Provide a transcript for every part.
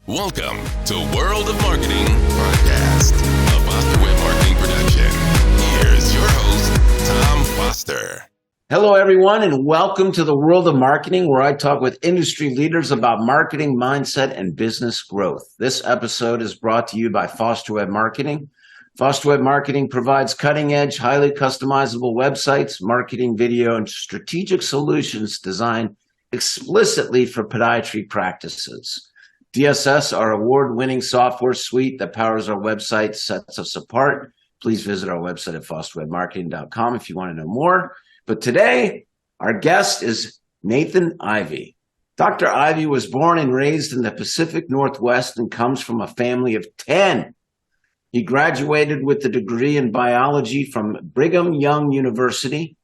Welcome to World of Marketing Podcast, a Foster Web Marketing production. Here's your host, Tom Foster. Hello, everyone, and welcome to the World of Marketing, where I talk with industry leaders about marketing, mindset, and business growth. This episode is brought to you by Foster Web Marketing. Foster Web Marketing provides cutting-edge, highly customizable websites, marketing, video, and strategic solutions designed explicitly for podiatry practices. DSS, our award-winning software suite that powers our website, sets us apart. Please visit our website at fosterwebmarketing.com if you want to know more. But today, our guest is Nathan Ivey. Dr. Ivey was born and raised in the Pacific Northwest and comes from a family of 10. He graduated with a degree in biology from Brigham Young University.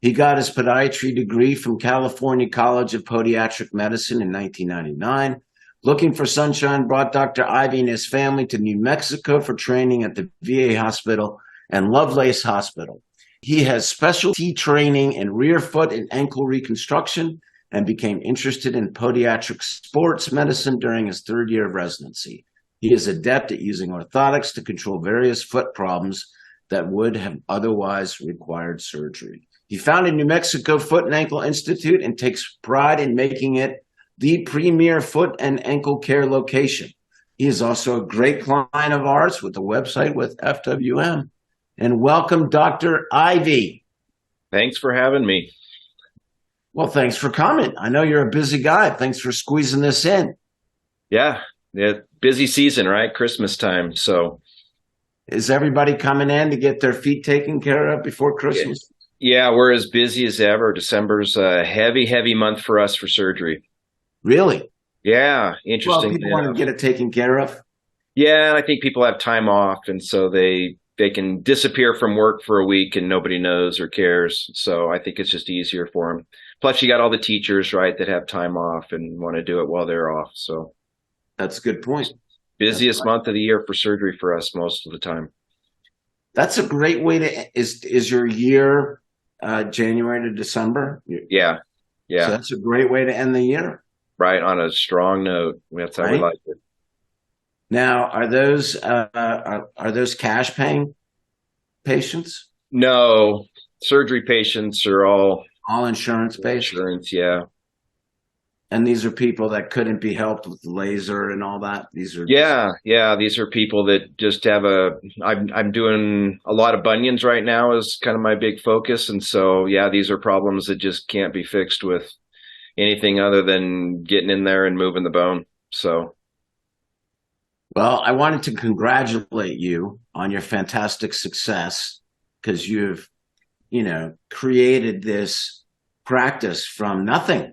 He got his podiatry degree from California College of Podiatric Medicine in 1999. Looking for sunshine brought Dr. Ivey and his family to New Mexico for training at the VA Hospital and Lovelace Hospital. He has specialty training in rearfoot and ankle reconstruction and became interested in podiatric sports medicine during his third year of residency. He is adept at using orthotics to control various foot problems that would have otherwise required surgery. He founded New Mexico Foot and Ankle Institute and takes pride in making it the premier foot and ankle care location. He is also a great client of ours with a website with FWM. And welcome, Dr. Ivey. Thanks for having me. Well, thanks for coming. I know you're a busy guy. Thanks for squeezing this in. Yeah, busy season, right? Christmas time. So is everybody coming in to get their feet taken care of before Christmas? Yeah, we're as busy as ever. December's a heavy month for us for surgery. Really? Yeah, interesting. Well, people want to get it taken care of. Yeah, I think people have time off, and so they can disappear from work for a week and nobody knows or cares. So I think it's just easier for them. Plus, you got all the teachers, right, that have time off and want to do it while they're off. So that's a good point. Busiest month of the year for surgery for us most of the time. That's a great way to, is your year January to December? Yeah. So that's a great way to end the year. Right, on a strong note. That's how we like it. Now, are those cash paying patients? No, surgery patients are all insurance based. Insurance, yeah. And these are people that couldn't be helped with laser and all that. These are These are people that just have I'm doing a lot of bunions right now is kind of my big focus, and so these are problems that just can't be fixed with anything other than getting in there and moving the bone. So. Well, I wanted to congratulate you on your fantastic success because you've, created this practice from nothing,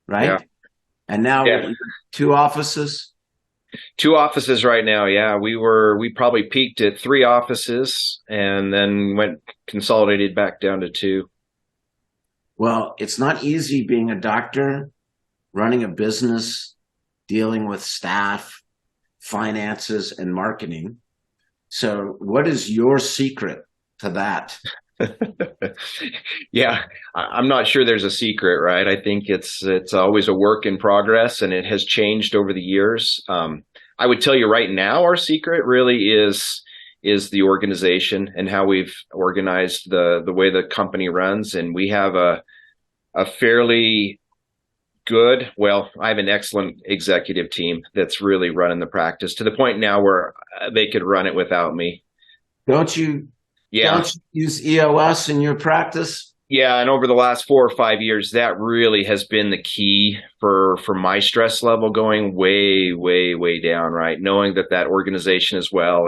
right? Yeah. And now two offices? 2 offices right now, yeah. We probably peaked at 3 offices and then consolidated back down to 2. Well, it's not easy being a doctor, running a business, dealing with staff, finances, and marketing. So what is your secret to that? Yeah, I'm not sure there's a secret, right? I think it's always a work in progress, and it has changed over the years. I would tell you right now, our secret really is the organization and how we've organized the way the company runs. And we have a fairly good, I have an excellent executive team that's really running the practice to the point now where they could run it without me. Don't you use EOS in your practice? Yeah, and over the last 4 or 5 years, that really has been the key for my stress level going way down, right? Knowing that organization as well.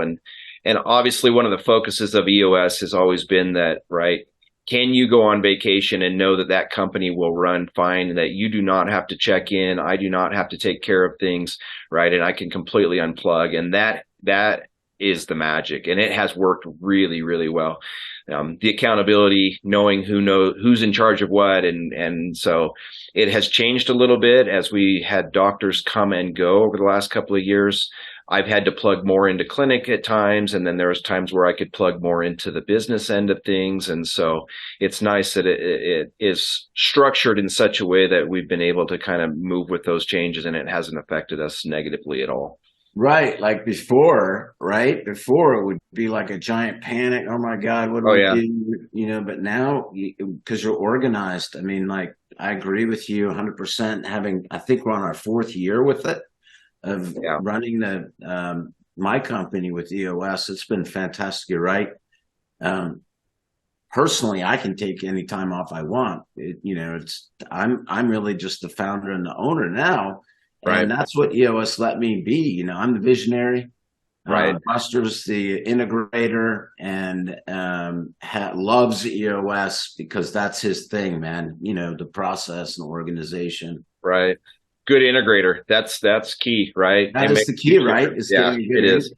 And obviously one of the focuses of EOS has always been that, right? Can you go on vacation and know that company will run fine and that you do not have to check in? I do not have to take care of things, right? And I can completely unplug. And that is the magic. And it has worked really well. The accountability, knowing who's in charge of what. And so it has changed a little bit as we had doctors come and go over the last couple of years. I've had to plug more into clinic at times, and then there was times where I could plug more into the business end of things. And so it's nice that it is structured in such a way that we've been able to kind of move with those changes, and it hasn't affected us negatively at all. Right. Like before, right? Before it would be like a giant panic. Oh my God, what do we do? You know, but now because you're organized, I mean, like I agree with you 100%. I think we're on our 4th year with it of running my company with EOS. It's been fantastic. You're right. Personally, I can take any time off I want. I'm really just the founder and the owner now. Right. And that's what EOS let me be. You know, I'm the visionary. Right. Buster's the integrator and loves EOS because that's his thing, man. You know, the process and the organization. Right. Good integrator. That's key, right? That is the key, right? It is.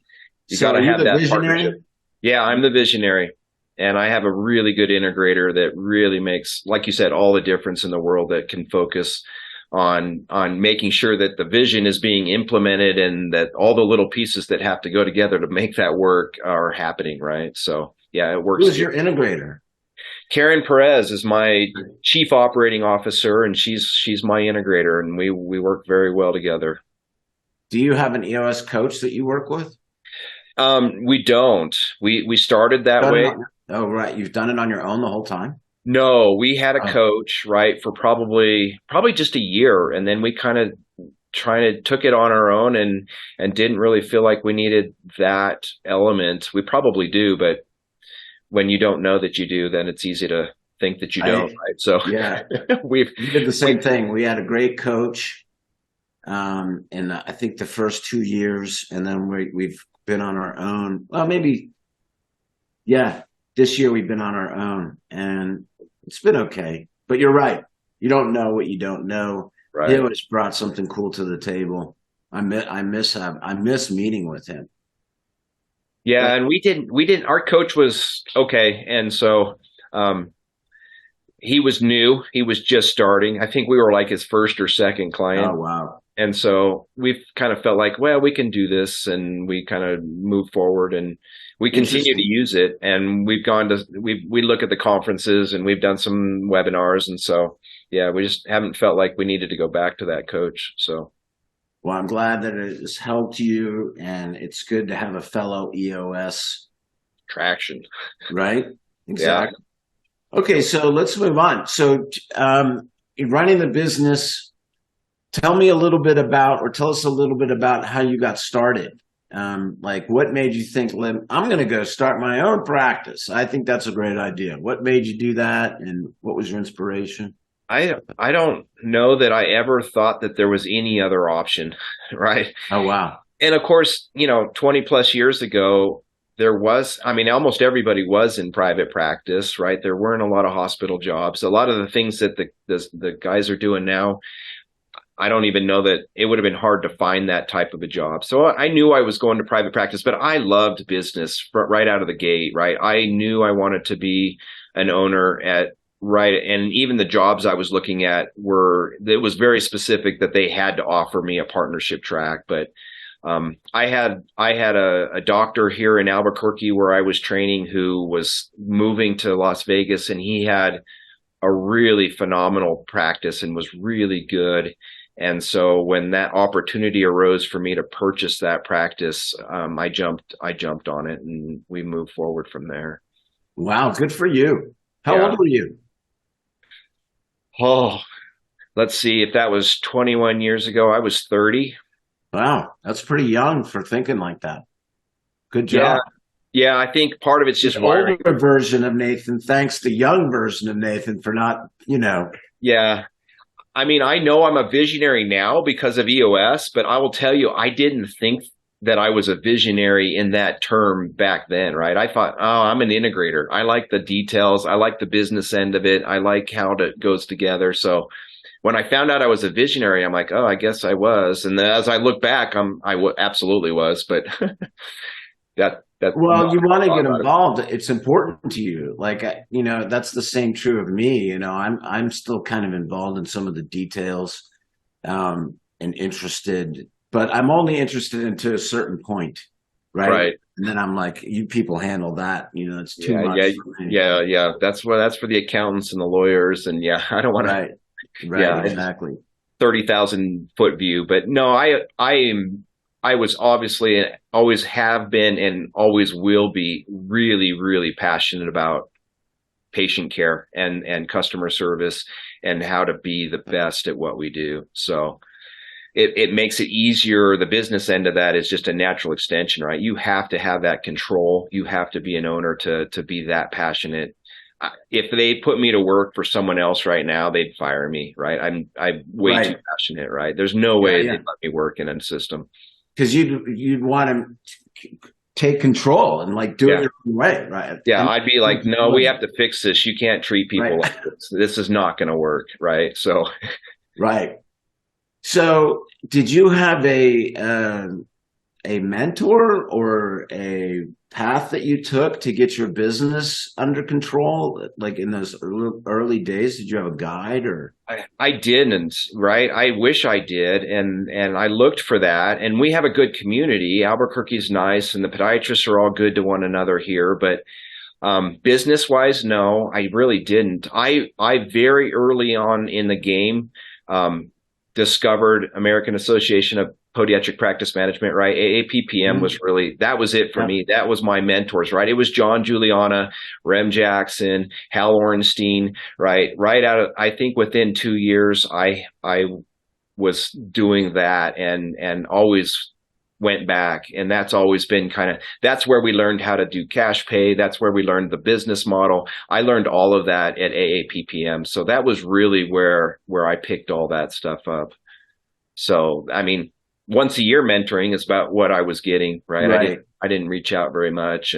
You got to have that partnership. Yeah, I'm the visionary. And I have a really good integrator that really makes, like you said, all the difference in the world, that can focus on making sure that the vision is being implemented and that all the little pieces that have to go together to make that work are happening, right? So yeah, it works. Who's your integrator? Karen Perez is my chief operating officer, and she's my integrator, and we work very well together. Do you have an EOS coach that you work with? We don't. We started that way. Oh, right. You've done it on your own the whole time? No, we had a coach, right, for probably just a year, and then we kind of took it on our own and didn't really feel like we needed that element. We probably do, but when you don't know that you do, then it's easy to think that you don't, right? So yeah, we did the same thing. We had a great coach, in I think the first 2 years, and then we've been on our own. Well, maybe, yeah, this year we've been on our own, and it's been okay. But you're right. You don't know what you don't know. Right. He always brought something cool to the table. I miss meeting with him. Yeah, and we didn't. Our coach was okay, and so he was new. He was just starting. I think we were like his first or second client. Oh wow! And so we've kind of felt like, well, we can do this, and we kind of move forward, and we continue to use it. And we look at the conferences, and we've done some webinars, and so yeah, we just haven't felt like we needed to go back to that coach. So. Well, I'm glad that it has helped you, and it's good to have a fellow EOS traction. Right? Exactly. Yeah. Okay, so let's move on. So running the business, tell us a little bit about how you got started. Like what made you think, I'm going to go start my own practice? I think that's a great idea. What made you do that, and what was your inspiration? I don't know that I ever thought that there was any other option, right? Oh, wow. And of course, 20 plus years ago, almost everybody was in private practice, right? There weren't a lot of hospital jobs. A lot of the things that the guys are doing now, I don't even know that it would have been hard to find that type of a job. So I knew I was going to private practice, but I loved business right out of the gate, right? I knew I wanted to be an owner right. And even the jobs I was looking at it was very specific that they had to offer me a partnership track. But I had a doctor here in Albuquerque where I was training who was moving to Las Vegas, and he had a really phenomenal practice and was really good. And so when that opportunity arose for me to purchase that practice, I jumped on it, and we moved forward from there. Wow. Good for you. How old were you? Oh, let's see. If that was 21 years ago, I was 30. Wow. That's pretty young for thinking like that. Good job. Yeah. I think part of it's just wiring. Older version of Nathan thanks the young version of Nathan for not, Yeah. I mean, I know I'm a visionary now because of EOS, but I will tell you, I didn't think that I was a visionary in that term back then, right? I thought, I'm an integrator. I like the details. I like the business end of it. I like how it goes together. So when I found out I was a visionary, I'm like, I guess I was. And then as I look back, absolutely was. But well, you want to get involved. It's important to you. Like, that's the same true of me. I'm still kind of involved in some of the details, and interested. but I'm only interested in to a certain point, right? Right. And then I'm like, you people handle that, it's too much for me. Yeah. That's for the accountants and the lawyers, and I don't want to. Right, exactly. 30,000 foot view, but no, I was obviously always have been and always will be really, really passionate about patient care and customer service and how to be the best at what we do. So it makes it easier. The business end of that is just a natural extension, right? You have to have that control. You have to be an owner to be that passionate. If they put me to work for someone else right now, they'd fire me, right? I'm way too passionate, right? There's no way they'd let me work in a system. Because you'd want to take control and like do it your own way, right? Yeah, and I'd be like, no, we have to fix this. You can't treat people like this. This is not going to work, right? So, right. So, did you have a mentor or a path that you took to get your business under control? Like in those early days, did you have a guide or? I didn't, right? I wish I did. And I looked for that, and we have a good community. Albuquerque's nice, and the podiatrists are all good to one another here. But business wise, no, I really didn't. I very early on in the game, discovered American Association of Podiatric Practice Management, right? AAPPM was really, that was it for me. That was my mentors, right? It was John Juliana, Rem Jackson, Hal Orenstein, right? Right out of, I think within 2 years, I was doing that and always went back. And that's always been that's where we learned how to do cash pay. That's where we learned the business model. I learned all of that at AAPPM. So that was really where I picked all that stuff up. So, I mean, once a year mentoring is about what I was getting, right? I didn't reach out very much.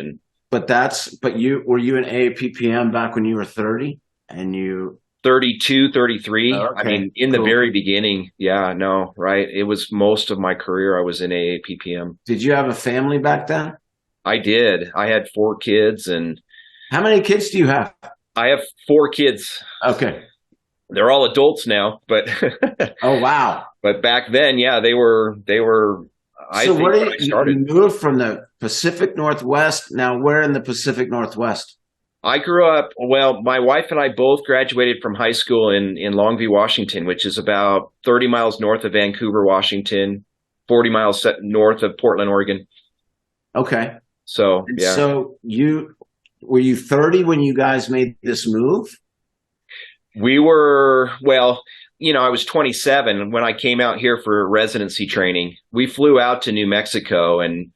But were you in AAPPM back when you were 30 and you 32, 33. Oh, okay. I mean, in the very beginning. Yeah, no, right. It was most of my career. I was in AAPPM. Did you have a family back then? I did. I had 4 kids. And how many kids do you have? I have 4 kids. Okay. They're all adults now, but oh wow! But back then, yeah, they were. So you moved from the Pacific Northwest. Now, where in the Pacific Northwest? I grew up. Well, my wife and I both graduated from high school in Longview, Washington, which is about 30 miles north of Vancouver, Washington, 40 miles north of Portland, Oregon. Okay. So yeah. So were you 30 when you guys made this move? We were, well, I was 27 when I came out here for residency training. We flew out to New Mexico and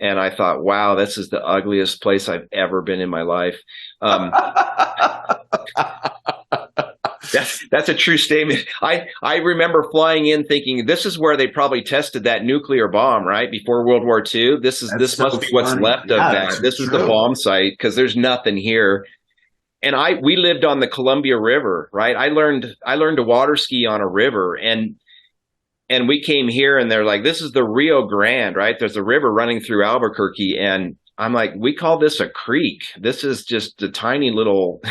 I thought, wow, this is the ugliest place I've ever been in my life. That's a true statement. I remember flying in thinking this is where they probably tested that nuclear bomb, right? Before World War II. This must be what's left of that. This is the bomb site because there's nothing here. And we lived on the Columbia River, right? I learned to water ski on a river, and we came here and they're like, this is the Rio Grande, right? There's a river running through Albuquerque. And I'm like, we call this a creek. This is just a tiny little,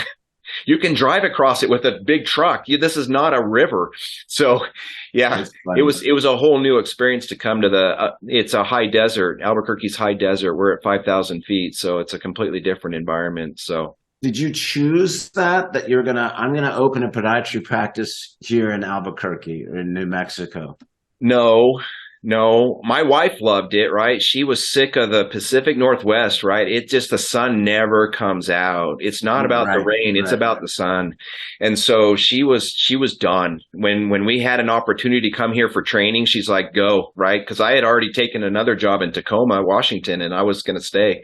you can drive across it with a big truck. This is not a river. So yeah, it was a whole new experience to come to it's a high desert. Albuquerque's high desert. We're at 5,000 feet. So it's a completely different environment. So. Did you choose that I'm going to open a podiatry practice here in Albuquerque or in New Mexico? No. My wife loved it, right? She was sick of the Pacific Northwest, right? The sun never comes out. It's not about the rain. It's about the sun. And so she was done. When we had an opportunity to come here for training, she's like, go, right? Because I had already taken another job in Tacoma, Washington, and I was going to stay.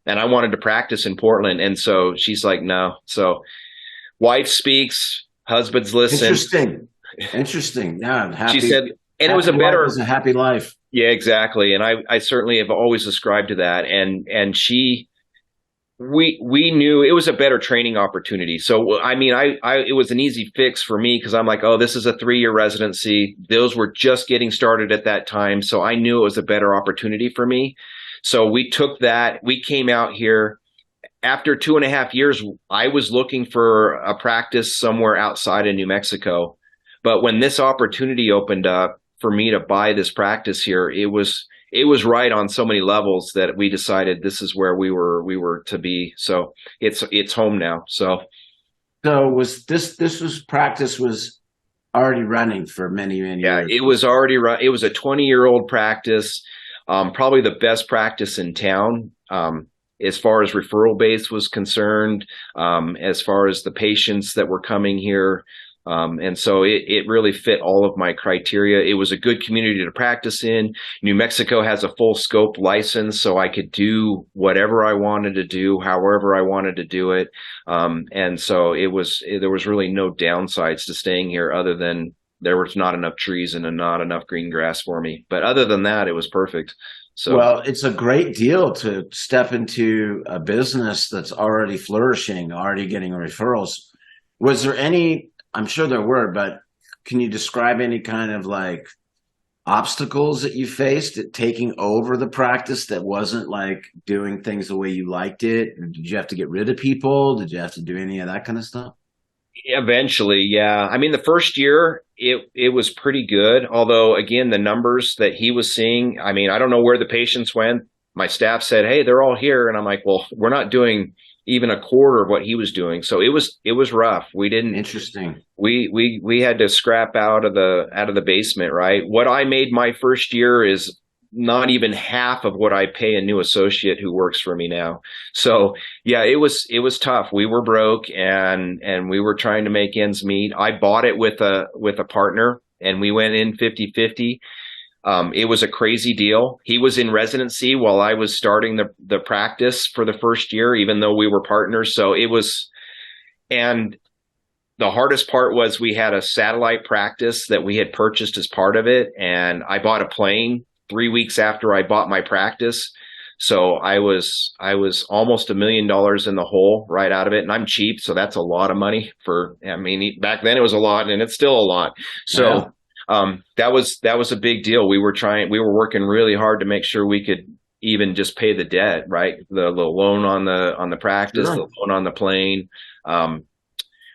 And I wanted to practice in Portland. And so she's like, no. So wife speaks, husbands listen. Interesting. Yeah. She said, and it was a happy life. Yeah, exactly. And I certainly have always ascribed to that. And we knew it was a better training opportunity. So, I mean, it was an easy fix for me because I'm like, oh, this is a 3-year residency. Those were just getting started at that time. So I knew it was a better opportunity for me. So we took that. We came out here after 2.5 years. I was looking for a practice somewhere outside of New Mexico. But when this opportunity opened up for me to buy this practice here, it was right on so many levels that we decided this is where we were to be. So it's home now. So was this practice was already running for many years? Yeah, it was already run. It was a 20-year-old practice, probably the best practice in town. As far as referral base was concerned, as far as the patients that were coming here. And so it really fit all of my criteria. It was a good community to practice in. New Mexico has a full scope license, so I could do whatever I wanted to do, however I wanted to do it. And so there was really no downsides to staying here other than there was not enough trees and not enough green grass for me. But other than that, it was perfect. So, well, it's a great deal to step into a business that's already flourishing, already getting referrals. Was there any, I'm sure there were, but can you describe any kind of like obstacles that you faced at taking over the practice that wasn't like doing things the way you liked it? Did you have to get rid of people? Did you have to do any of that kind of stuff? eventually, yeah. I mean, the first year it was pretty good. Although, again, the numbers that he was seeing, I mean, I don't know where the patients went. My staff said, "Hey, they're all here," and I'm like, "Well, we're not doing even a quarter of what he was doing." So it was rough. We didn't. Interesting. We had to scrap out of the basement, right? What I made my first year is not even half of what I pay a new associate who works for me now. So yeah, it was tough. We were broke and we were trying to make ends meet. I bought it with a partner and we went in 50-50. It was a crazy deal. He was in residency while I was starting the practice for the first year, even though we were partners. So it was, and the hardest part was we had a satellite practice that we had purchased as part of it. And I bought a plane 3 weeks after I bought my practice. So I was almost $1 million in the hole right out of it. And I'm cheap. So that's a lot of money back then it was a lot and it's still a lot. So that was a big deal. We were working really hard to make sure we could even just pay the debt, right? The loan on the practice, the loan on the plane.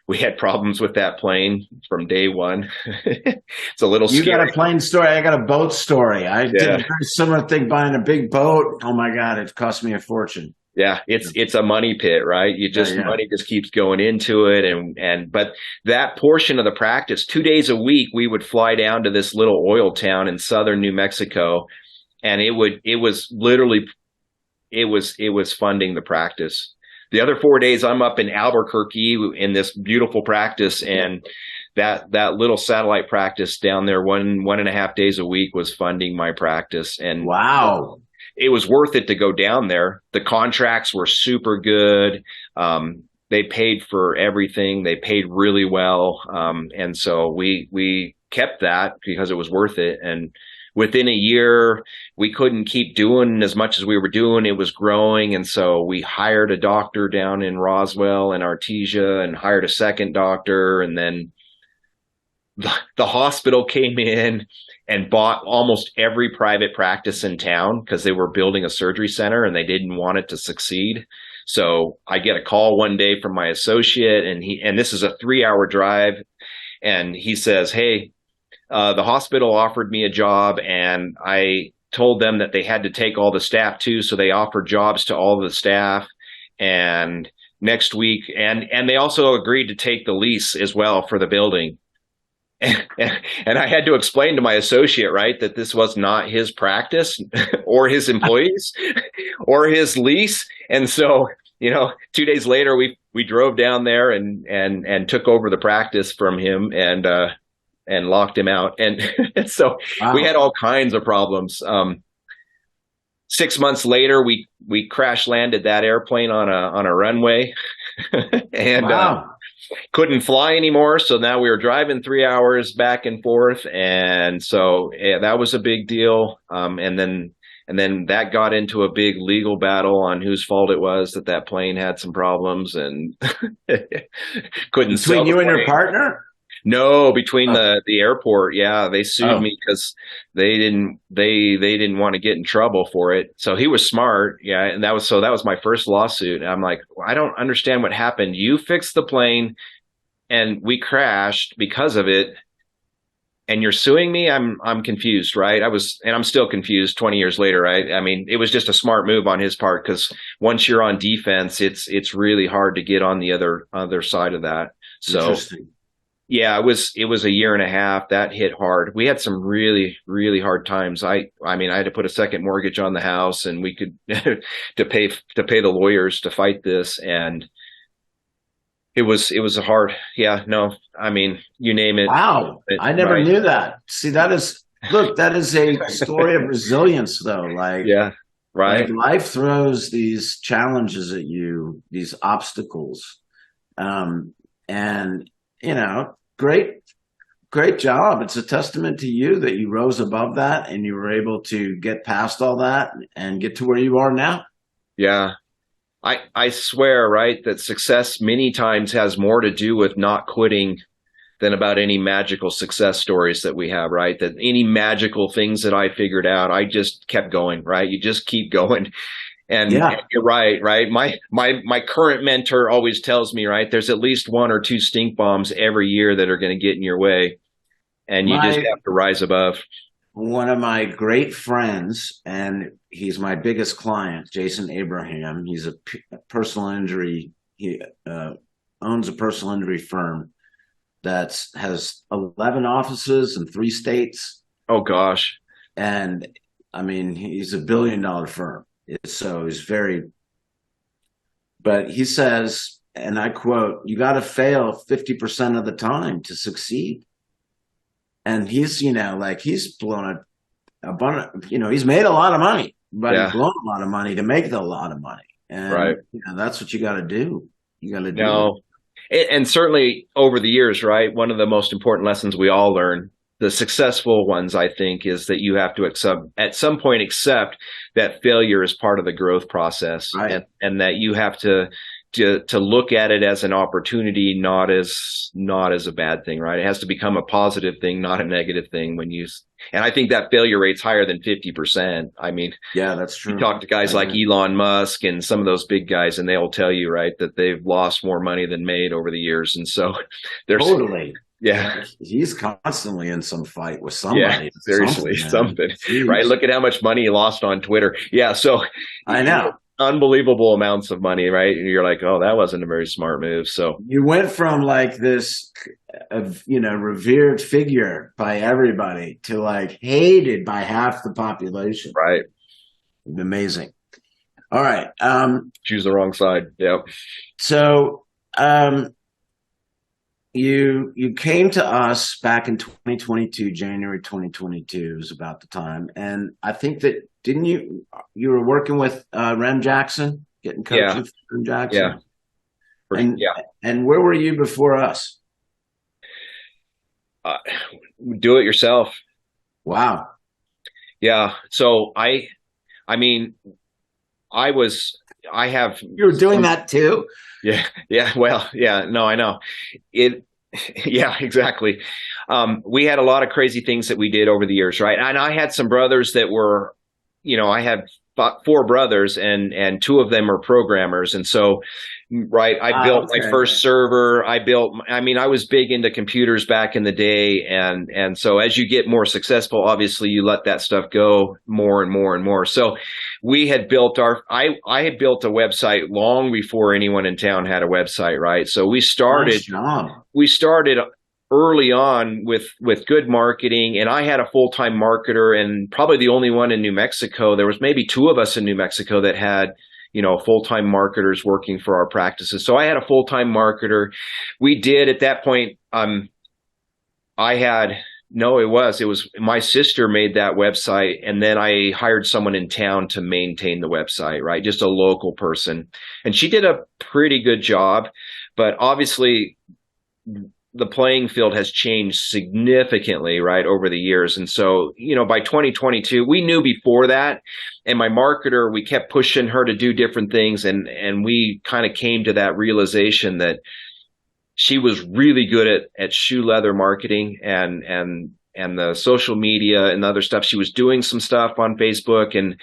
We had problems with that plane from day one. It's a little scary. You got a plane story. I got a boat story. I did a very similar thing buying a big boat. Oh my God, it cost me a fortune. Yeah, it's a money pit, right? Money just keeps going into it. But that portion of the practice, 2 days a week, we would fly down to this little oil town in southern New Mexico. And it was funding the practice. The other 4 days I'm up in Albuquerque in this beautiful practice, and that little satellite practice down there 1.5 days a week was funding my practice. And wow. It was worth it to go down there. The contracts were super good. They paid for everything. They paid really well. And so we kept that because it was worth it. And within a year, we couldn't keep doing as much as we were doing. It was growing. And so we hired a doctor down in Roswell and Artesia and hired a second doctor. And then the hospital came in and bought almost every private practice in town because they were building a surgery center and they didn't want it to succeed. So I get a call one day from my associate and this is a 3-hour drive. And he says, "Hey, the hospital offered me a job and I told them that they had to take all the staff too. So they offered jobs to all the staff and next week. And they also agreed to take the lease as well for the building." And I had to explain to my associate, right, that this was not his practice or his employees or his lease. And so, 2 days later, we drove down there and took over the practice from him and locked him out. And so we had all kinds of problems. 6 months later, we crash landed that airplane on a runway and couldn't fly anymore. So now we were driving 3 hours back and forth. And so that was a big deal. And then that got into a big legal battle on whose fault it was that plane had some problems and couldn't sell between you and your partner. No, between the airport. Yeah, they sued me because they didn't want to get in trouble for it. So he was smart. Yeah. And that was my first lawsuit. I'm like, I don't understand what happened. You fixed the plane and we crashed because of it. and you're suing me, I'm confused, right? And I'm still confused 20 years later, right? I mean, it was just a smart move on his part, because once you're on defense, it's really hard to get on the other side of that. So Interesting. yeah, it was a year and a half that hit hard. We had some really, really hard times. I mean, I had to put a second mortgage on the house, and we could to pay the lawyers to fight this. And it was a hard, yeah, no, I mean, you name it. Wow. I never right. knew that. See, that is a story of resilience though. Like, Yeah, right. like life throws these challenges at you, these obstacles. And great job. It's a testament to you that you rose above that and you were able to get past all that and get to where you are now. Yeah. I swear, right, that success many times has more to do with not quitting than about any magical success stories that we have, right? That any magical things that I figured out, I just kept going, right? You just keep going. And yeah. You're right. My current mentor always tells me, right, there's at least one or two stink bombs every year that are going to get in your way, and you just have to rise above. One of my great friends, and he's my biggest client, Jason Abraham. He's a personal injury. He owns a personal injury firm that has 11 offices in 3 states. Oh gosh. And I mean, he's a $1 billion firm. So he's but he says, and I quote, "You got to fail 50% of the time to succeed." And he's, he's blown a bunch, he's made a lot of money, but he's blown a lot of money to make a lot of money. And right. That's what you got to do. You got to do. No. And certainly over the years, right, one of the most important lessons we all learn, the successful ones, I think, is that you have to at some point accept that failure is part of the growth process, right. and that you have to look at it as an opportunity, not as a bad thing, right? It has to become a positive thing, not a negative thing. And I think that failure rate's higher than 50%. I mean, yeah, that's true. You talk to guys like Elon Musk and some of those big guys, and they'll tell you, right, that they've lost more money than made over the years. And so there's totally. Yeah. He's constantly in some fight with somebody. Yeah, seriously, something. Right? Look at how much money he lost on Twitter. Yeah, so I know. Unbelievable amounts of money, right? And you're like, oh, that wasn't a very smart move. So you went from like this, revered figure by everybody to like hated by half the population. Right. Amazing. All right. Choose the wrong side. Yep. So, you came to us back in 2022, January 2022 was about the time. And I think that, didn't you were working with Rem Jackson, getting coaching with Rem Jackson? Yeah. And where were you before us? Do it yourself. Wow. Yeah. So I mean, I have. You were doing that too? Yeah. Yeah. Well, yeah, no, I know it. Yeah, exactly. We had a lot of crazy things that we did over the years. Right. And I had some brothers that were, I had 4 brothers and 2 of them are programmers. And so, right, I built my first server. I was big into computers back in the day. And so as you get more successful, obviously you let that stuff go more and more and more. So we had built I had built a website long before anyone in town had a website. Right. So we started early on with good marketing, and I had a full-time marketer, and probably the only one in New Mexico. There was maybe 2 of us in New Mexico that had, full-time marketers working for our practices. So I had a full-time marketer. We did at that point, it was my sister made that website, and then I hired someone in town to maintain the website, right? Just a local person. And she did a pretty good job, but obviously the playing field has changed significantly, right, over the years. And so, by 2022, we knew before that, and my marketer, we kept pushing her to do different things. And we kind of came to that realization that she was really good at shoe leather marketing and the social media and other stuff. She was doing some stuff on Facebook, and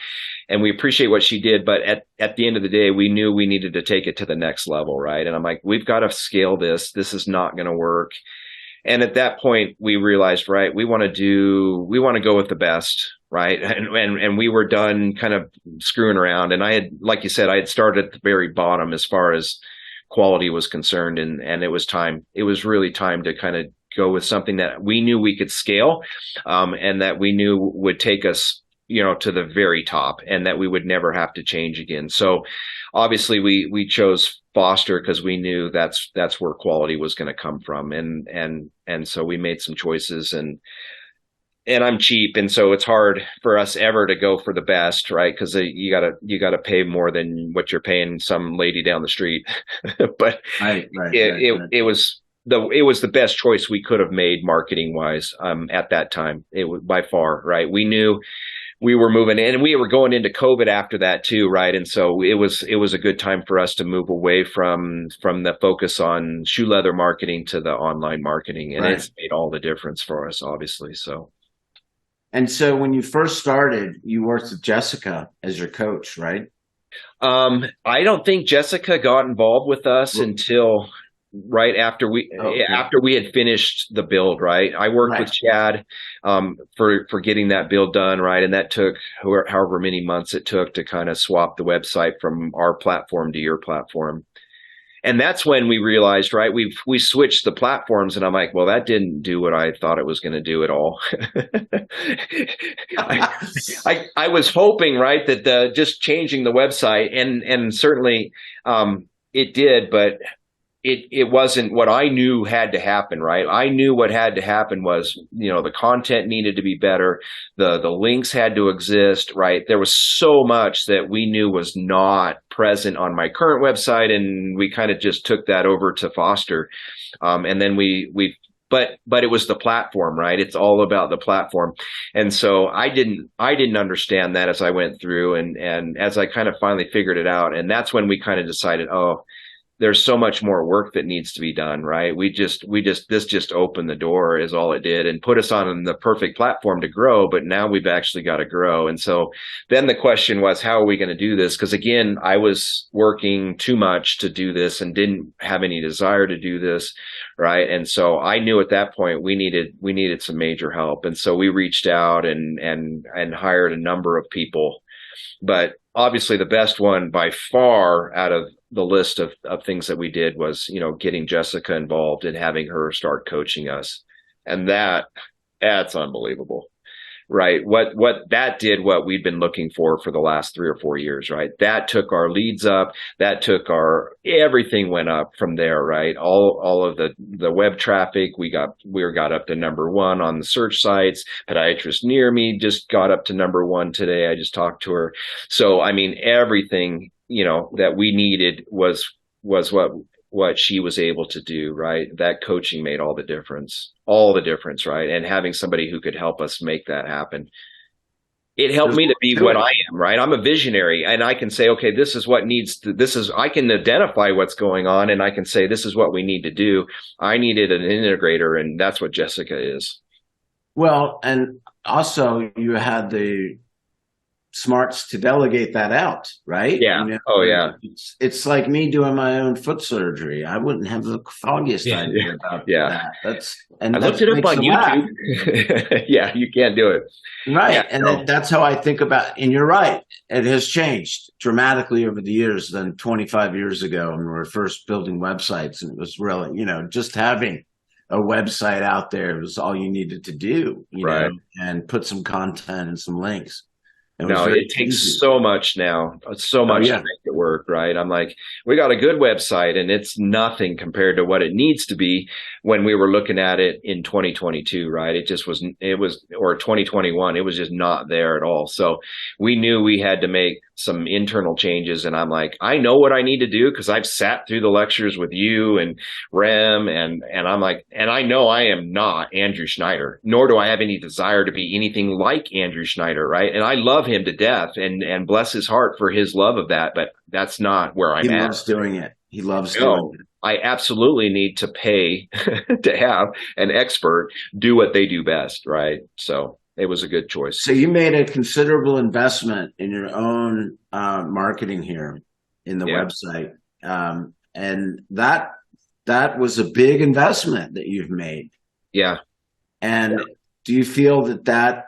we appreciate what she did. But at the end of the day, we knew we needed to take it to the next level, right? And I'm like, we've got to scale this. This is not going to work. And at that point we realized, right, we want to go with the best, right? And we were done kind of screwing around. And I had, like you said, I had started at the very bottom as far as quality was concerned. And it was really time to kind of go with something that we knew we could scale, and that we knew would take us, to the very top, and that we would never have to change again. So obviously we chose Foster because we knew that's where quality was going to come from. And so we made some choices, and I'm cheap. And so it's hard for us ever to go for the best, right? Because you gotta pay more than what you're paying some lady down the street. But it was the best choice we could have made marketing wise, at that time. It was by far, right? We knew we were moving in, and we were going into COVID after that too, right? And so it was a good time for us to move away from the focus on shoe leather marketing to the online marketing. And It's made all the difference for us, obviously. And so when you first started, you worked with Jessica as your coach, right? I don't think Jessica got involved with us until right after we had finished the build, right? I worked with Chad for getting that build done, right? And that took however many months it took to kind of swap the website from our platform to your platform. And that's when we realized, right, we switched the platforms, and I'm like, well, that didn't do what I thought it was going to do at all. I was hoping, right, that just changing the website, and certainly it did, but it wasn't what I knew had to happen, right? I knew what had to happen was, the content needed to be better. The links had to exist, right? There was so much that we knew was not present on my current website. And we kind of just took that over to Foster. And then but it was the platform, right? It's all about the platform. And so I didn't understand that as I went through, and as I kind of finally figured it out. And that's when we kind of decided, there's so much more work that needs to be done, right? This just opened the door is all it did, and put us on the perfect platform to grow. But now we've actually got to grow. And so then the question was, how are we going to do this? Because again, I was working too much to do this and didn't have any desire to do this, right? And so I knew at that point we needed some major help. And so we reached out and hired a number of people. But obviously the best one by far out of the list of things that we did was, getting Jessica involved and having her start coaching us. And that's unbelievable, right? What that did, what we'd been looking for the last 3 or 4 years, right? That took our leads up. That took everything went up from there, right? All of the web traffic, we got up to #1 on the search sites. Podiatrist near me just got up to #1 today. I just talked to her. So, I mean, everything, that we needed was what she was able to do, right? That coaching made all the difference, right? And having somebody who could help us make that happen. It helped me to be what I am, right? I'm a visionary, and I can say, okay, this is what I can identify what's going on, and I can say, this is what we need to do. I needed an integrator, and that's what Jessica is. Well, and also you had the smarts to delegate that out, right? Yeah. Yeah. It's like me doing my own foot surgery. I wouldn't have the foggiest idea about that. I looked it up on YouTube. Yeah, you can't do it. Right. Yeah, and that's how I think about, and you're right. It has changed dramatically over the years than 25 years ago when we were first building websites. And it was really, just having a website out there was all you needed to do, and put some content and some links. It takes so much now, to make it work, right? I'm like, we got a good website, and it's nothing compared to what it needs to be when we were looking at it in 2022, right? Or 2021, it was just not there at all. So we knew we had to make some internal changes. And I'm like, I know what I need to do because I've sat through the lectures with you and Rem, and I'm like, and I know I am not Andrew Schneider, nor do I have any desire to be anything like Andrew Schneider, right? And I love him to death, and bless his heart for his love of that, but that's not where I'm at. He loves doing it. He loves doing it. I absolutely need to pay to have an expert do what they do best, right? So it was a good choice. So you made a considerable investment in your own marketing here in the website. And that was a big investment that you've made. Yeah. And do you feel that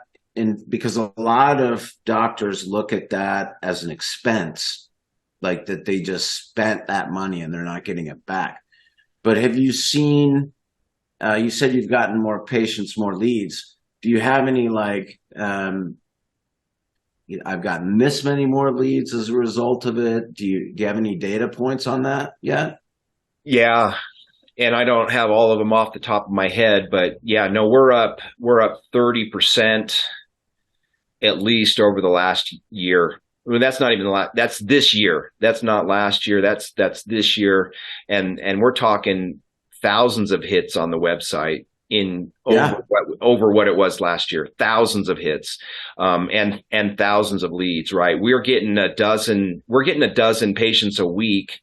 because a lot of doctors look at that as an expense, like that they just spent that money and they're not getting it back. But have you seen, you said you've gotten more patients, more leads. Do you have any I've gotten this many more leads as a result of it? Do you have any data points on that yet? Yeah. And I don't have all of them off the top of my head, but yeah, no, we're up 30% at least over the last year. I mean, that's not even that's this year. That's not last year. That's this year. And we're talking thousands of hits on the website over what it was last year. Thousands of hits, and thousands of leads, right? We're getting a dozen patients a week.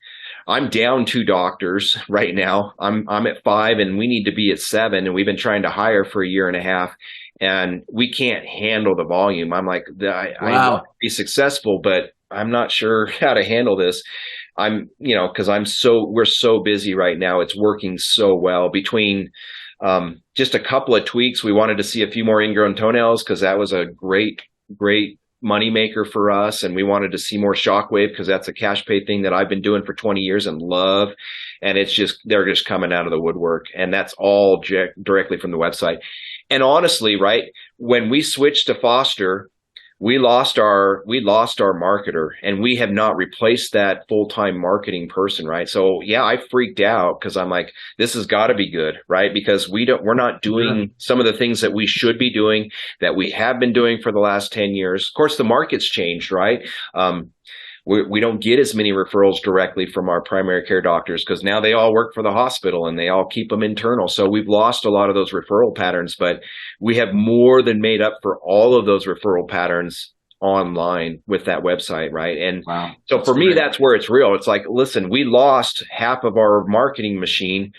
I'm down 2 doctors right now. I'm at 5 and we need to be at 7. And we've been trying to hire for a year and a half and we can't handle the volume. I'm like, I want to be successful, but I'm not sure how to handle this. Cause we're so busy right now. It's working so well between, just a couple of tweaks. We wanted to see a few more ingrown toenails because that was a great moneymaker for us. And we wanted to see more Shockwave because that's a cash pay thing that I've been doing for 20 years and love. And they're just coming out of the woodwork. And that's all directly from the website. And honestly, right, when we switched to Foster, we lost our marketer and we have not replaced that full-time marketing person, right? So yeah, I freaked out because I'm like, this has got to be good, right? Because we're not doing some of the things that we should be doing, that we have been doing for the last 10 years. Of course, the market's changed, right? We don't get as many referrals directly from our primary care doctors because now they all work for the hospital and they all keep them internal. So we've lost a lot of those referral patterns, but we have more than made up for all of those referral patterns online with that website, right? And so for me, that's where it's real. It's like, listen, we lost half of our marketing machine,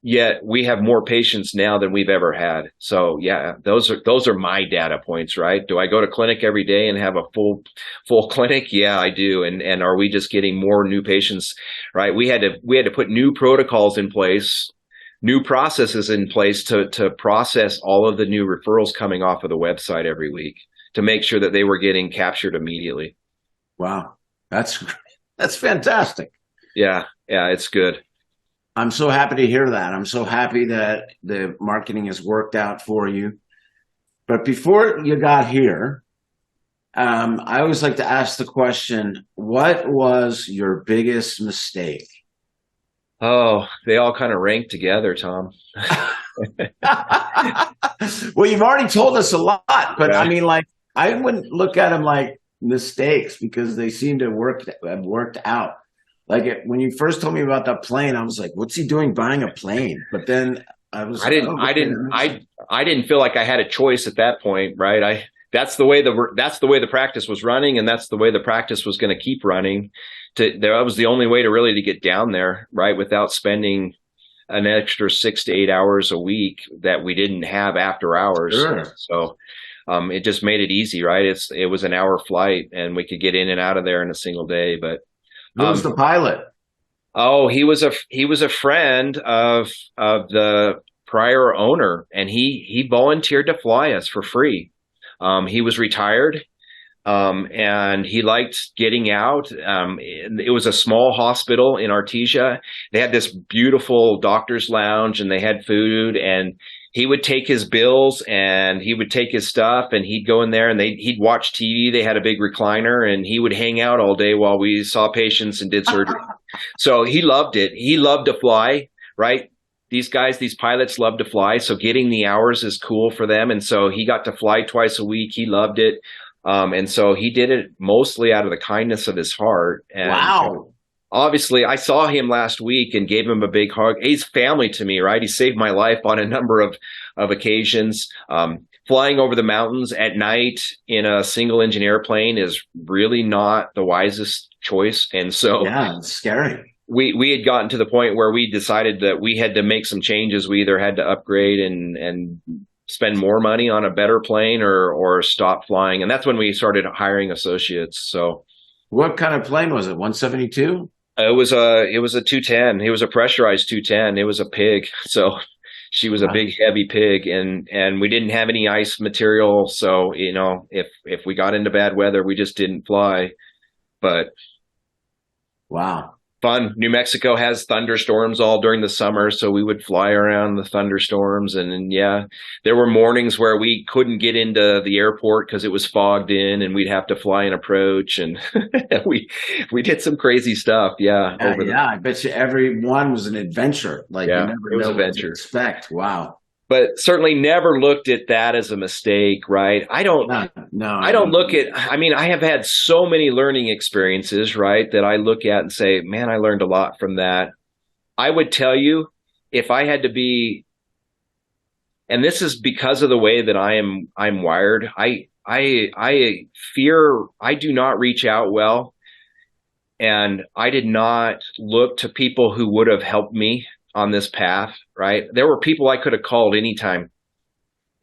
yet we have more patients now than we've ever had. So yeah, those are my data points, right? Do I go to clinic every day and have a full clinic? Yeah, I do. And are we just getting more new patients, right? We had to put new protocols in place, new processes in place to process all of the new referrals coming off of the website every week to make sure that they were getting captured immediately. Wow. That's fantastic. Yeah, it's good. I'm so happy to hear that. I'm so happy that the marketing has worked out for you. But before you got here, I always like to ask the question, what was your biggest mistake? Oh, they all kind of rank together, Tom. Well, you've already told us a lot, but I mean, I wouldn't look at them like mistakes because they seem to have worked out. When you first told me about that plane, I was like, what's he doing buying a plane? But then I didn't feel like I had a choice at that point, right? That's the way the practice was running, and that's the way the practice was going to keep running. That was the only way to get down there, right? Without spending an extra 6 to 8 hours a week that we didn't have after hours. Sure. So it just made it easy, right? It was an hour flight and we could get in and out of there in a single day. But who was the pilot? Oh, he was a friend of the prior owner, and he volunteered to fly us for free. He was retired, and he liked getting out. It was a small hospital in Artesia. They had this beautiful doctor's lounge, and they had food, and he would take his bills and he would take his stuff and he'd go in there and he'd watch TV. They had a big recliner and he would hang out all day while we saw patients and did surgery. So he loved it. He loved to fly, right? These pilots love to fly. So getting the hours is cool for them. And so he got to fly twice a week. He loved it. And so he did it mostly out of the kindness of his heart. And wow. Obviously, I saw him last week and gave him a big hug. He's family to me, right? He saved my life on a number of occasions. Flying over the mountains at night in a single engine airplane is really not the wisest choice. And so yeah, it's scary. We had gotten to the point where we decided that we had to make some changes. We either had to upgrade and spend more money on a better plane or stop flying. And that's when we started hiring associates. So what kind of plane was it? 172? It was a 210. It was a pressurized 210. It was a pig. So She was a big, heavy pig, and we didn't have any ice material. So, if we got into bad weather, we just didn't fly. But wow. Fun. New Mexico has thunderstorms all during the summer, so we would fly around the thunderstorms. And yeah, there were mornings where we couldn't get into the airport because it was fogged in, and we'd have to fly and approach. And we did some crazy stuff. Yeah. I bet you every one was an adventure. Like, you never know what to expect. Wow. But certainly never looked at that as a mistake, right? I don't look at, I have had so many learning experiences, right, that I look at and say, man, I learned a lot from that. I would tell you, if I had to be, and this is because of the way that I'm wired, I fear I do not reach out well. And I did not look to people who would have helped me on this path, right? There were people I could have called anytime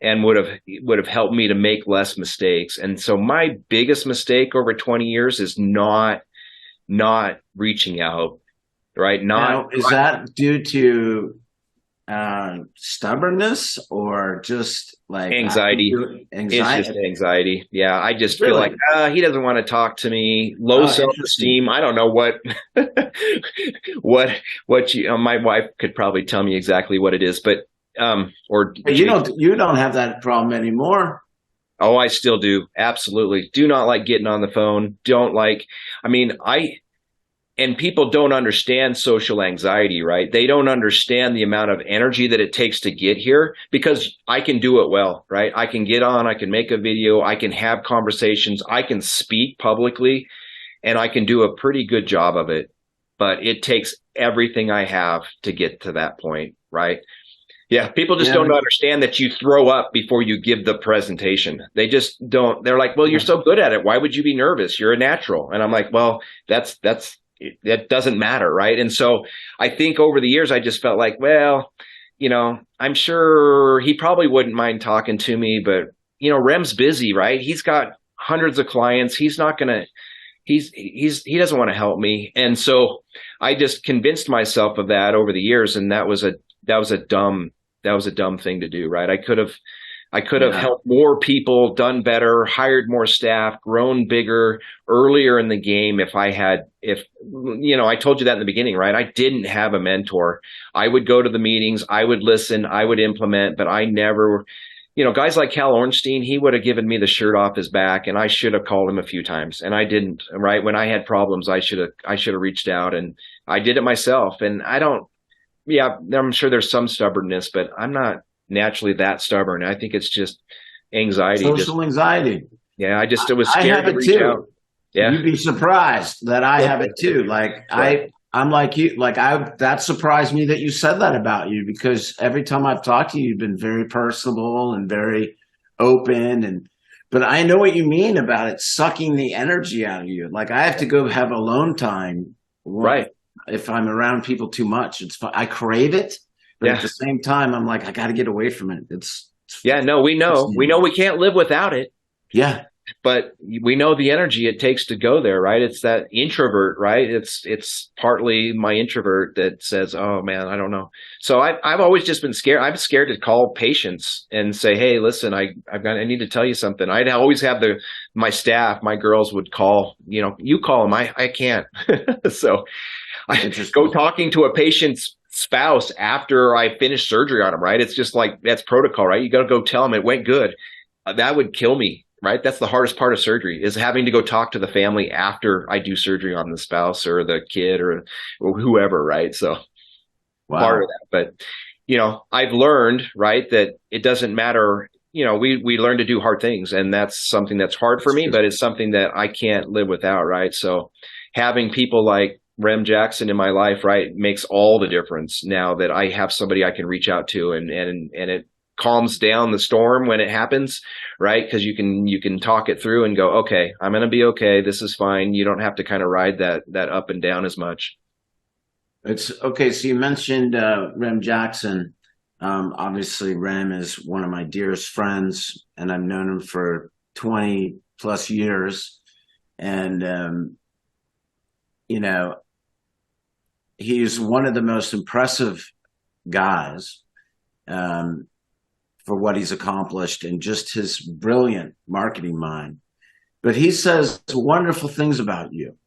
and would have helped me to make less mistakes. And so my biggest mistake over 20 years is not reaching out, right? Is that due to stubbornness or just like anxiety? It's just anxiety. Yeah. I just feel like he doesn't want to talk to me. Low self-esteem. I don't know what my wife could probably tell me exactly what it is, but you don't have that problem anymore. Oh, I still do. Absolutely. Do not like getting on the phone. And people don't understand social anxiety, right? They don't understand the amount of energy that it takes to get here, because I can do it well, right? I can get on, I can make a video, I can have conversations, I can speak publicly, and I can do a pretty good job of it. But it takes everything I have to get to that point, right? Yeah, people just don't understand that you throw up before you give the presentation. They just don't. They're like, well, you're so good at it. Why would you be nervous? You're a natural. And I'm like, well, that doesn't matter, right? And so I think over the years, I just felt like, well, I'm sure he probably wouldn't mind talking to me, but Rem's busy, right? He's got hundreds of clients. He's not gonna. He doesn't want to help me. And so I just convinced myself of that over the years, and that was a dumb thing to do, right? I could have helped more people, done better, hired more staff, grown bigger earlier in the game if I told you that in the beginning, right? I didn't have a mentor. I would go to the meetings, I would listen, I would implement, but I never, guys like Cal Ornstein, he would have given me the shirt off his back, and I should have called him a few times, and I didn't, right? When I had problems, I should have reached out, and I did it myself. And I'm sure there's some stubbornness, but I'm not naturally that stubborn. I think it's just anxiety. Social anxiety. Yeah, I was scared to reach out. Yeah. You'd be surprised that I have it too. Like I'm like you. Like that surprised me that you said that about you, because every time I've talked to you, you've been very personable and very open. But I know what you mean about it sucking the energy out of you. Like I have to go have alone time. Right. If I'm around people too much, it's fun. I crave it, but at the same time, I'm like, I got to get away from it. We know we can't live without it. Yeah. But we know the energy it takes to go there, right? It's that introvert, right? It's partly my introvert that says, oh man, I don't know. So I've always just been scared. I'm scared to call patients and say, hey, listen, I need to tell you something. I'd always have my staff, my girls would call, you call them. I can't. So I go talking to a patient's spouse after I finish surgery on them, right? It's just like, that's protocol, right? You got to go tell them it went good. That would kill me, right? That's the hardest part of surgery, is having to go talk to the family after I do surgery on the spouse or the kid or whoever, right? So part of that. But, I've learned, right, that it doesn't matter. We learn to do hard things, and that's something that's hard for me, but it's something that I can't live without, right? So having people like Rem Jackson in my life, right, makes all the difference now that I have somebody I can reach out to, and it calms down the storm when it happens, right? Because you can talk it through and go, okay, I'm going to be okay. This is fine. You don't have to kind of ride that up and down as much. It's okay. So you mentioned Rem Jackson. Obviously, Rem is one of my dearest friends, and I've known him for 20 plus years. And, he's one of the most impressive guys for what he's accomplished and just his brilliant marketing mind. But he says wonderful things about you.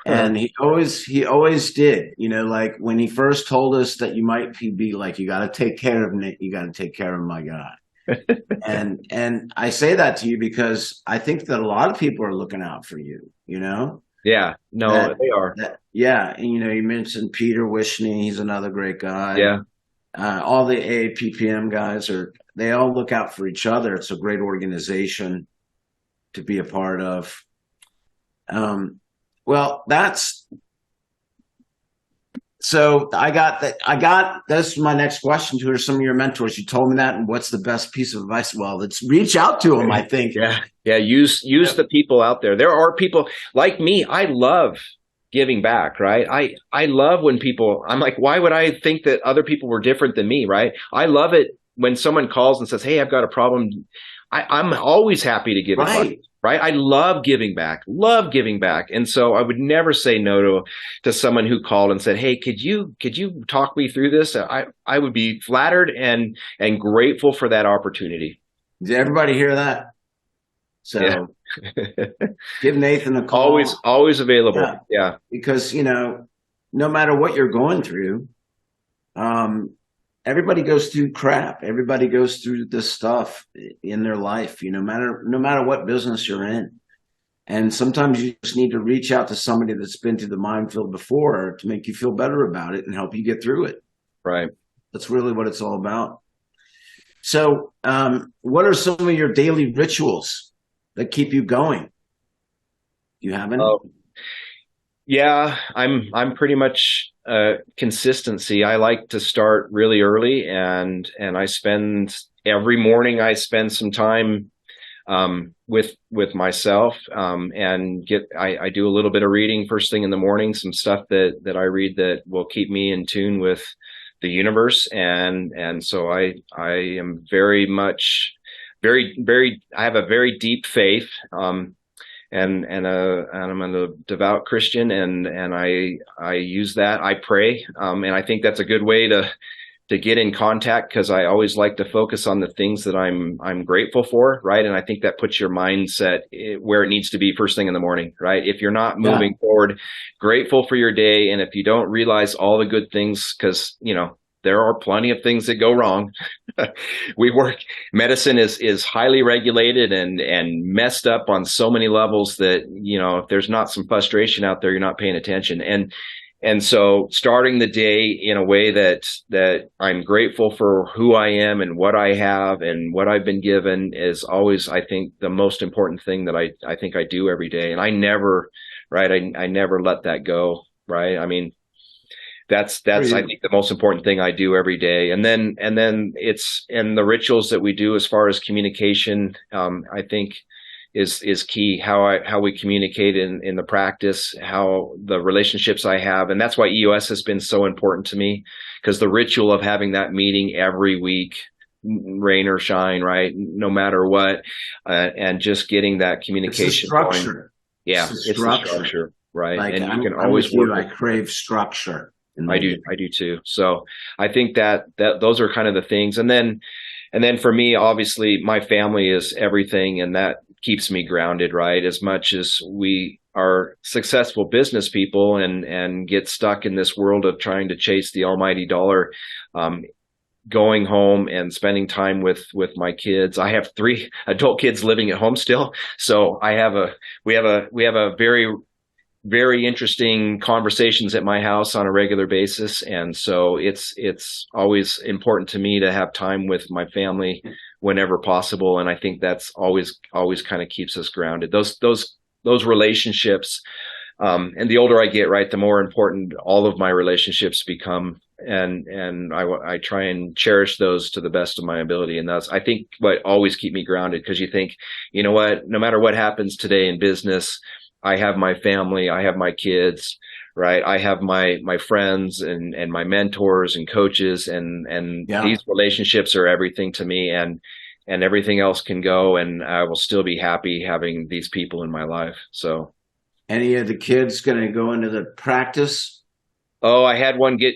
And he always did, like when he first told us that you might be like, you got to take care of Nick, you got to take care of my guy. and I say that to you because I think that a lot of people are looking out for you, Yeah, no, they are. Yeah. And, you mentioned Peter Wishney. He's another great guy. Yeah. All the AAPPM guys they all look out for each other. It's a to be a part of. Well, so that's my next question. Who are some of your mentors? You told me that. And what's the best piece of advice? Well, let's reach out to them, I think. Yeah. Yeah. Use the people out there. There are people like me. I love giving back, right? I love when people, I'm like, why would I think that other people were different than me, right? I love it when someone calls and says, hey, I've got a problem. I'm always happy to give advice. Right. I love giving back. And so I would never say no to someone who called and said, hey, could you talk me through this? I would be flattered and grateful for that opportunity. Did everybody hear that? So yeah. Give Nathan a call. Always available. Yeah. Because, no matter what you're going through, everybody goes through crap. Everybody goes through this stuff in their life, no matter what business you're in. And sometimes you just need to reach out to somebody that's been through the minefield before to make you feel better about it and help you get through it. Right. That's really what it's all about. So, what are some of your daily rituals that keep you going? Do you have any? Yeah, I'm pretty much consistency. I like to start really early, and every morning I spend some time with myself, and I do a little bit of reading first thing in the morning, some stuff that I read that will keep me in tune with the universe, and so I am very much I have a very deep faith. And I'm a devout Christian, and I use that. I pray, and I think that's a good way to get in contact, because I always like to focus on the things that I'm grateful for, right? And I think that puts your mindset where it needs to be first thing in the morning, right? If you're not moving forward, grateful for your day, and if you don't realize all the good things, because there are plenty of things that go wrong. Medicine is highly regulated and messed up on so many levels that, if there's not some frustration out there, you're not paying attention. And so starting the day in a way that I'm grateful for who I am and what I have and what I've been given is always, I think, the most important thing that I think I do every day. And I never let that go. Right. I mean, that's I think the most important thing I do every day. And then it's the rituals that we do as far as communication, I think is key. How we communicate in the practice, how the relationships I have. And that's why EOS has been so important to me, because the ritual of having that meeting every week, rain or shine, right? No matter what, and just getting that communication. It's a structure. Going. Yeah. It's a structure. Right. Like, and you can always work. I crave structure. I do too. So I think that those are kind of the things. And then for me, obviously my family is everything, and that keeps me grounded, right? As much as we are successful business people and get stuck in this world of trying to chase the almighty dollar, going home and spending time with my kids. I have 3 adult kids living at home still. So we have a very, very interesting conversations at my house on a regular basis. And so it's always important to me to have time with my family whenever possible. And I think that's always kind of keeps us grounded. Those relationships, and the older I get, right, the more important all of my relationships become. And I try and cherish those to the best of my ability. And that's, I think, what always keep me grounded. Because you think, you know what, no matter what happens today in business, I have my family, I have my kids, right? I have my friends and my mentors and coaches, and these relationships are everything to me, and everything else can go, and I will still be happy having these people in my life. So, any of the kids going to go into the practice? Oh, I had one get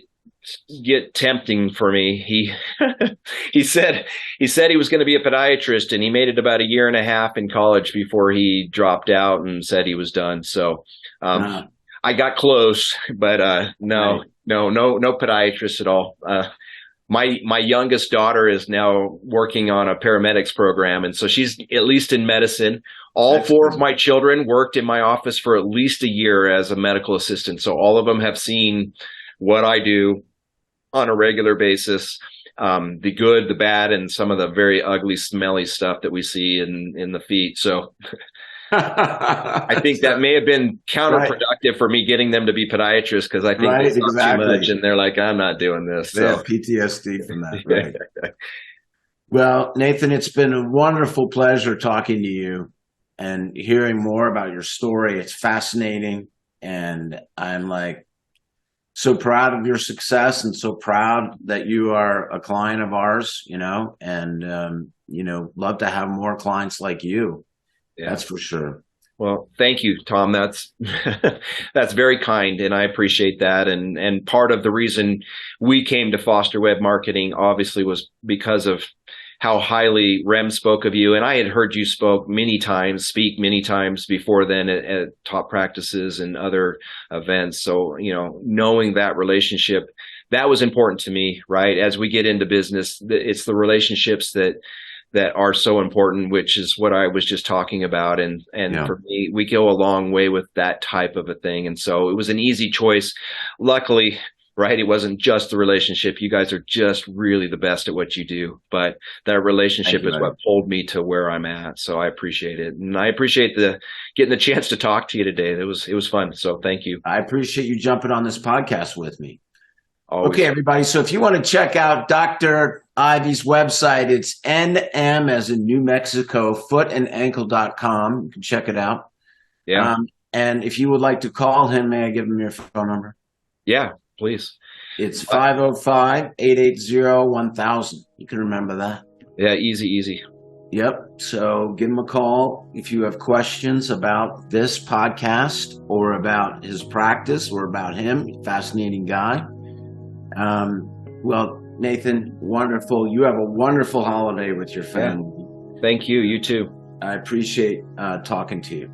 get tempting for me. He said he was going to be a podiatrist, and he made it about a year and a half in college before he dropped out and said he was done. So I got close, but no podiatrist at all. My youngest daughter is now working on a paramedics program, and so she's at least in medicine. All four of my children worked in my office for at least a year as a medical assistant. So all of them have seen what I do on a regular basis, the good, the bad, and some of the very ugly, smelly stuff that we see in the feet. So I think that may have been counterproductive for me getting them to be podiatrists, because I think it's not too much, and they're like, I'm not doing this. They have PTSD from that. Right? Well, Nathan, it's been a wonderful pleasure talking to you and hearing more about your story. It's fascinating, and I'm like so proud of your success and so proud that you are a client of ours, and love to have more clients like you. Yeah. That's for sure. Well, thank you, Tom. That's very kind, and I appreciate that. And part of the reason we came to Foster Web Marketing obviously was because of how highly Rem spoke of you. And I had heard you speak many times before then at top practices and other events. So, knowing that relationship, that was important to me, right? As we get into business, it's the relationships that are so important, which is what I was just talking about. And for me, we go a long way with that type of a thing. And so it was an easy choice. Luckily, right, it wasn't just the relationship. You guys are just really the best at what you do. But that relationship is what pulled me to where I'm at. So I appreciate it. And I appreciate getting the chance to talk to you today. It was fun. So thank you. I appreciate you jumping on this podcast with me. Always. Okay, everybody. So if you want to check out Dr. Ivey's website, it's NM as in New Mexico, footandAnkle.com. You can check it out. Yeah. And if you would like to call him, may I give him your phone number? Yeah, please. It's 505-880-1000. You can remember that. Yeah, easy. Yep. So give him a call if you have questions about this podcast or about his practice or about him. Fascinating guy. Well, Nathan, wonderful. You have a wonderful holiday with your family. Yeah. Thank you. You too. I appreciate talking to you.